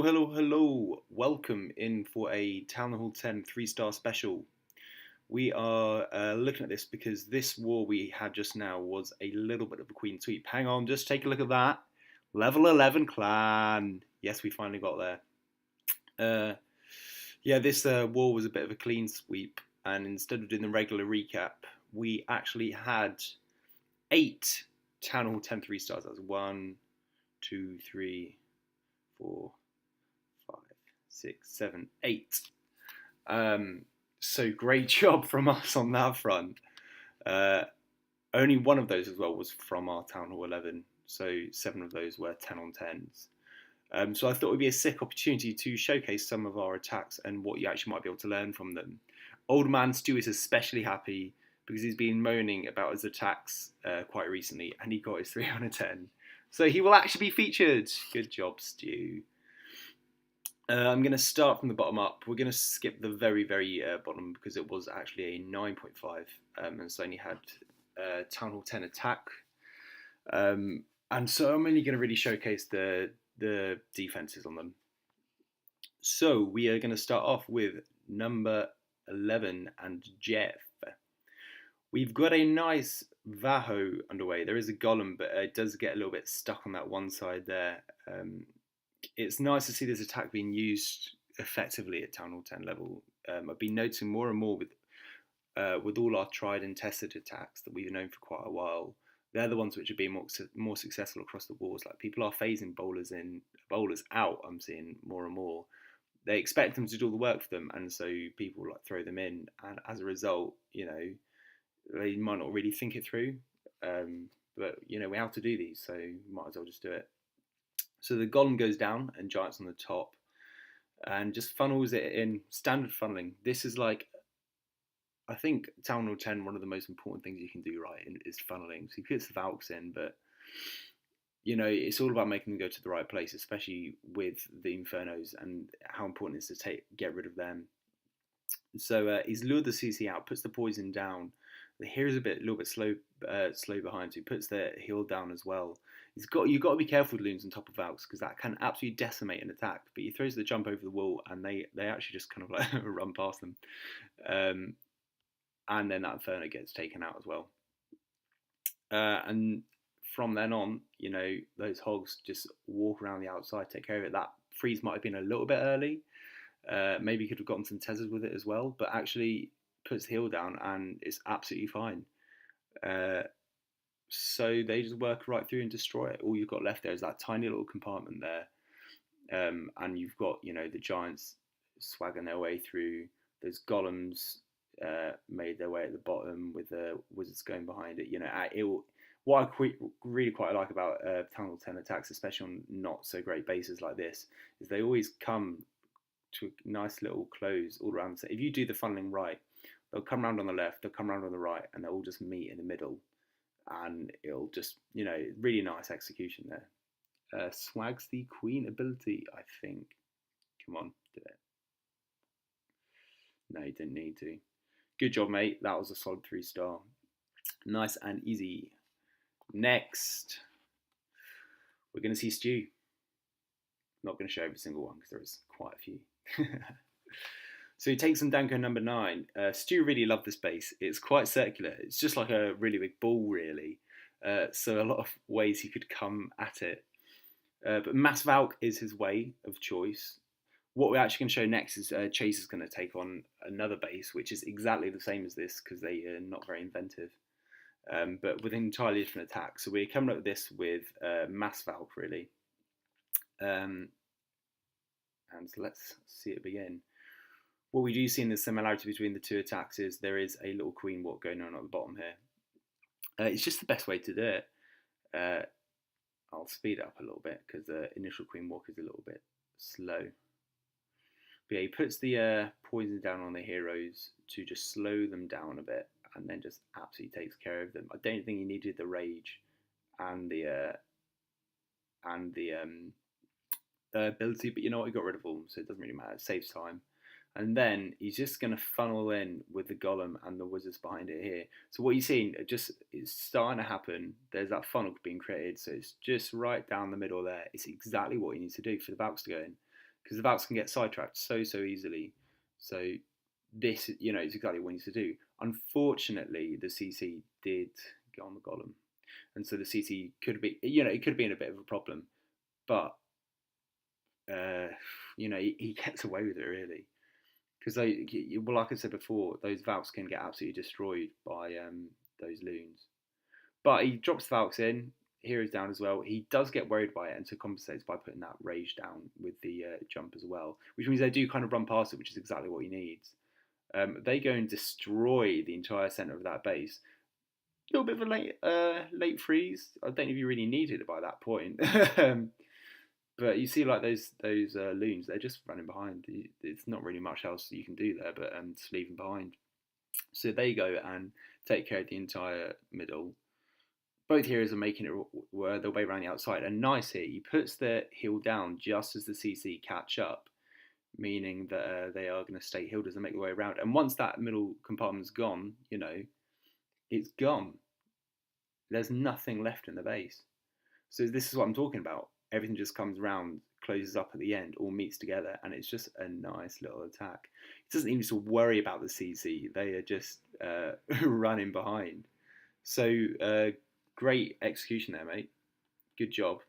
Hello. Welcome in for a Town Hall 10 3-star special. We are looking at this because this war we had just now was a little bit of a queen sweep. Hang on, just take a look at that. Level 11 clan. Yes, we finally got there. Yeah, this war was a bit of a clean sweep, and instead of doing the regular recap, we actually had 8 Town Hall 10 3-stars. That was 1, 2, 3, 4, 5, 6, 7, 8. So great job from us on that front. Uh, Only one of those as well was from our Town Hall 11. So 7 of those were 10 on 10s. So I thought it would be a sick opportunity to showcase some of our attacks and what you actually might be able to learn from them. Old man Stu is especially happy because he's been moaning about his attacks quite recently, and he got his 3 out of 10. So he will actually be featured. Good job, Stu. I'm going to start from the bottom up. We're going to skip the very bottom because it was actually a 9.5, and so only had Town Hall 10 attack. And so I'm only going to really showcase the defenses on them. So we are going to start off with number 11 and Jeff. We've got a nice Vaho underway. There is a golem, but it does get a little bit stuck on that one side there. It's nice to see this attack being used effectively at Town Hall 10 level. I've been noticing more and more with all our tried and tested attacks that we've known for quite a while. They're the ones which are being more successful across the wars. Like people are phasing bowlers in, bowlers out. I'm seeing more and more. They expect them to do all the work for them, and so people like throw them in, and as a result, they might not really think it through. But we have to do these, so might as well just do it. So the golem goes down and giants on the top, and just funnels it in. Standard funneling. This is like, I think Town Hall 10, one of the most important things you can do right is funneling. So he puts the Valks in, but it's all about making them go to the right place, especially with the Infernos and how important it is to get rid of them. So he's lured the CC out, puts the poison down. The hero's a little bit slow behind, so he puts the heal down as well. You've got to be careful with loons on top of Valks because that can absolutely decimate an attack. But he throws the jump over the wall, and they actually just kind of like run past them, and then that Inferno gets taken out as well. And from then on, those hogs just walk around the outside, take care of it. That freeze might have been a little bit early. Maybe could have gotten some Tezzers with it as well, but actually puts the heal down and it's absolutely fine. So they just work right through and destroy it. All you've got left there is that tiny little compartment there, and you've got the giants swagging their way through. Those golems made their way at the bottom with the wizards going behind it. What I really quite like about Town Hall 10 attacks, especially on not so great bases like this, is they always come to a nice little close all around. So if you do the funneling right, they'll come around on the left, they'll come around on the right, and they'll all just meet in the middle. And it'll just, really nice execution there. Swags the Queen ability, I think. Come on, do it. No, you didn't need to. Good job, mate. That was a solid 3-star. Nice and easy. Next, we're going to see Stu. Not going to show every single one because there is quite a few. So he takes on Danko number 9. Stu really loved this base. It's quite circular. It's just like a really big ball, really. So a lot of ways he could come at it. But Mass Valk is his way of choice. What we're actually going to show next is Chase is going to take on another base, which is exactly the same as this because they are not very inventive. But with an entirely different attack. So we're coming up with this with Mass Valk, really. And so let's see it begin. What we do see in the similarity between the two attacks is there is a little queen walk going on at the bottom here. It's just the best way to do it. I'll speed it up a little bit because the initial queen walk is a little bit slow. But yeah, he puts the poison down on the heroes to just slow them down a bit, and then just absolutely takes care of them. I don't think he needed the rage and the ability, but you know what? He got rid of all, so it doesn't really matter. It saves time. And then he's just going to funnel in with the golem and the wizards behind it here. So what you're seeing, it's starting to happen. There's that funnel being created, so it's just right down the middle there. It's exactly what he needs to do for the Valks to go in. because the Valks can get sidetracked so easily. So this, is exactly what it needs to do. Unfortunately, the CC did get on the golem, and so the CC could be, it could be in a bit of a problem, but he gets away with it really, because well, like I said before, those Valks can get absolutely destroyed by those loons. But he drops the Valks in. Hero's down as well. He does get worried by it, and so compensates by putting that rage down with the jump as well, which means they do kind of run past it, which is exactly what he needs. They go and destroy the entire center of that base. A little bit of a late freeze. I don't know if you really needed it by that point. But you see, like those loons, they're just running behind. It's not really much else you can do there, but just leave them behind. So they go and take care of the entire middle. Both heroes are making it their way around the outside. And nice here, he puts the heal down just as the CC catch up, meaning that they are going to stay healed as they make their way around. And once that middle compartment's gone, it's gone. There's nothing left in the base. So this is what I'm talking about. Everything just comes around, closes up at the end, all meets together, and it's just a nice little attack. It doesn't even to worry about the CC. They are just running behind. So great execution there, mate. Good job.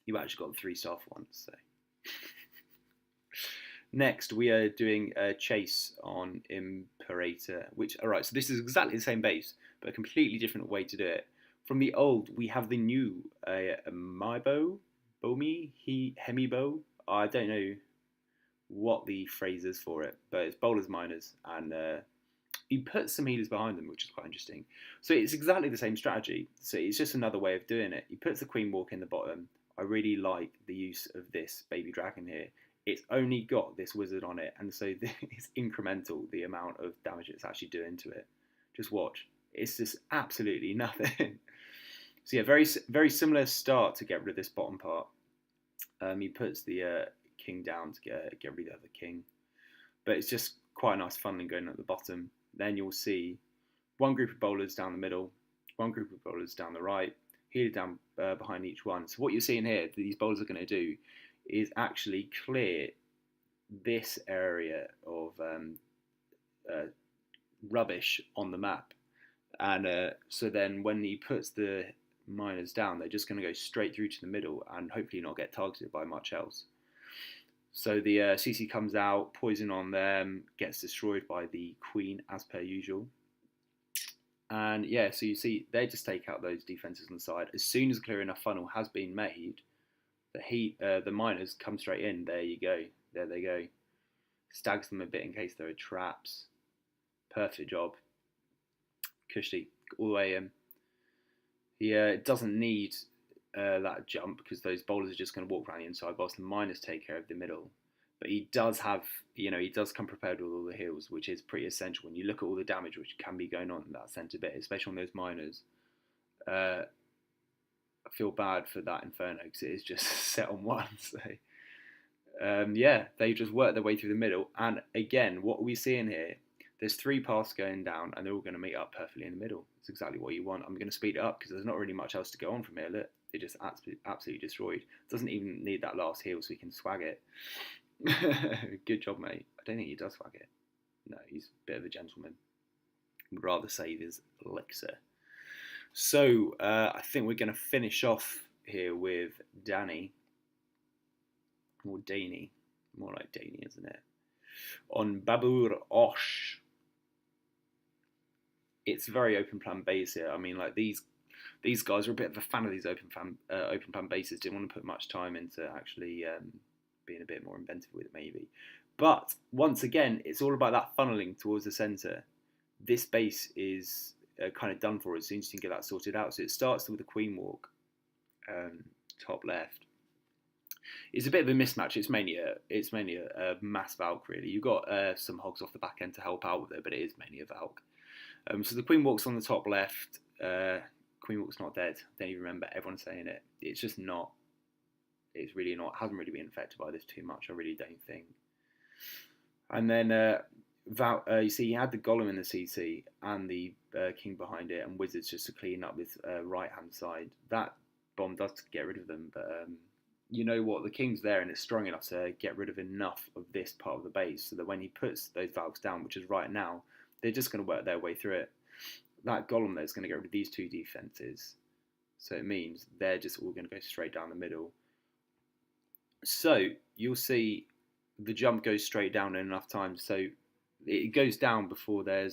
You actually got the 3-star for once. So. Next, we are doing a chase on Imperator, alright, so this is exactly the same base, but a completely different way to do it. From the old, we have the new Hemibo. I don't know what the phrase is for it, but it's bowlers miners, and he puts some healers behind them, which is quite interesting. So it's exactly the same strategy. So it's just another way of doing it. He puts the Queen Walk in the bottom. I really like the use of this baby dragon here. It's only got this wizard on it, and so it's incremental, the amount of damage it's actually doing to it. Just watch. It's just absolutely nothing. So yeah, very similar start to get rid of this bottom part. He puts the king down to get rid of the king. But it's just quite a nice funneling going at the bottom. Then you'll see one group of bowlers down the middle, one group of bowlers down the right, healer down behind each one. So what you're seeing here, that these bowlers are going to do, is actually clear this area of rubbish on the map. And so then when he puts the miners down, they're just going to go straight through to the middle and hopefully not get targeted by much else. So the CC comes out, poison on them, gets destroyed by the queen as per usual. And yeah, so you see they just take out those defenses on the side. As soon as a clear enough funnel has been made, the miners come straight in. There you go. There they go. Stags them a bit in case there are traps. Perfect job. Cushy all the way in. He doesn't need that jump because those bowlers are just going to walk around the inside whilst the miners take care of the middle. But he does have, he does come prepared with all the heals, which is pretty essential when you look at all the damage which can be going on in that centre bit, especially on those miners. I feel bad for that Inferno because it is just set on one. So yeah, they just work their way through the middle. And again, what are we seeing here? There's 3 paths going down, and they're all going to meet up perfectly in the middle. It's exactly what you want. I'm going to speed it up because there's not really much else to go on from here. Look, they're just absolutely destroyed. Doesn't even need that last heal, so we can swag it. Good job, mate. I don't think he does swag it. No, he's a bit of a gentleman. Would rather save his elixir. So I think we're going to finish off here with Danny. Or Danny. More like Danny, isn't it? On Babur Osh. It's very open plan base here. I mean, like these guys are a bit of a fan of these open plan bases. Didn't want to put much time into actually being a bit more inventive with it, maybe. But once again, it's all about that funneling towards the centre. This base is kind of done for as soon as you can get that sorted out. So it starts with the Queen Walk, top left. It's a bit of a mismatch. It's mainly a mass Valk, really. You've got some hogs off the back end to help out with it, but it is mainly a Valk. So the Queen Walk's on the top left. Queen Walk's not dead. I don't even remember everyone saying it. It's just not. It's really not. Hasn't really been affected by this too much. I really don't think. And then you see, he had the Golem in the CC and the King behind it, and Wizards just to clean up this right hand side. That bomb does get rid of them, but you know what, the king's there and it's strong enough to get rid of enough of this part of the base so that when he puts those valves down, which is right now, they're just going to work their way through it. That golem there is going to get rid of these two defenses. So it means they're just all going to go straight down the middle. So you'll see the jump goes straight down in enough time. So it goes down before they've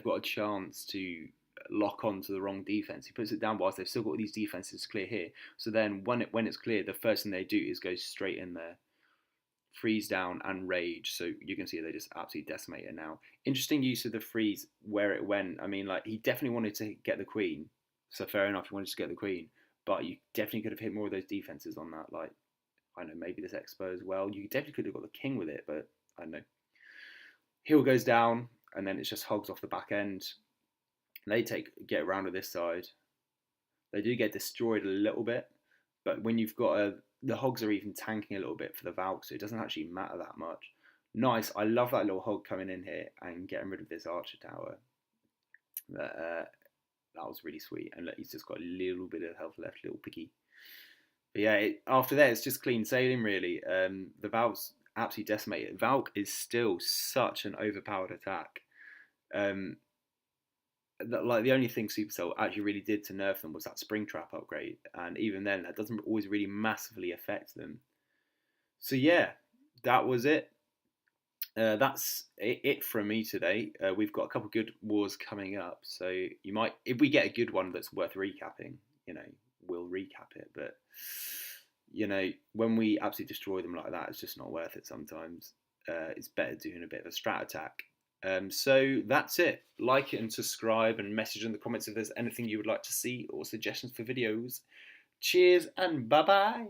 got a chance to lock on to the wrong defense. He puts it down whilst they've still got these defenses to clear here. So then when it's clear, the first thing they do is go straight in there, freeze down and rage. So you can see they just absolutely decimate it now. Interesting use of the freeze where it went. I mean, like, he definitely wanted to get the queen. So fair enough, he wanted to get the queen. But you definitely could have hit more of those defenses on that. Like, I don't know, maybe this expo as well. You definitely could have got the king with it, but I don't know. Hill goes down, and then it's just hogs off the back end. They get around to this side. They do get destroyed a little bit, but when you've got the hogs are even tanking a little bit for the Valk, so it doesn't actually matter that much. Nice, I love that little hog coming in here and getting rid of this archer tower. That was really sweet, and look, he's just got a little bit of health left, little piggy. But yeah, after that, it's just clean sailing, really. The Valk's absolutely decimated. Valk is still such an overpowered attack. Like, the only thing Supercell actually really did to nerf them was that Springtrap upgrade, and even then, that doesn't always really massively affect them. So yeah, that was it. That's it from me today. We've got a couple good wars coming up, so you might, if we get a good one that's worth recapping, we'll recap it. But when we absolutely destroy them like that, it's just not worth it sometimes. It's better doing a bit of a strat attack. So that's it. Like it and subscribe, and message in the comments if there's anything you would like to see or suggestions for videos. Cheers and bye bye.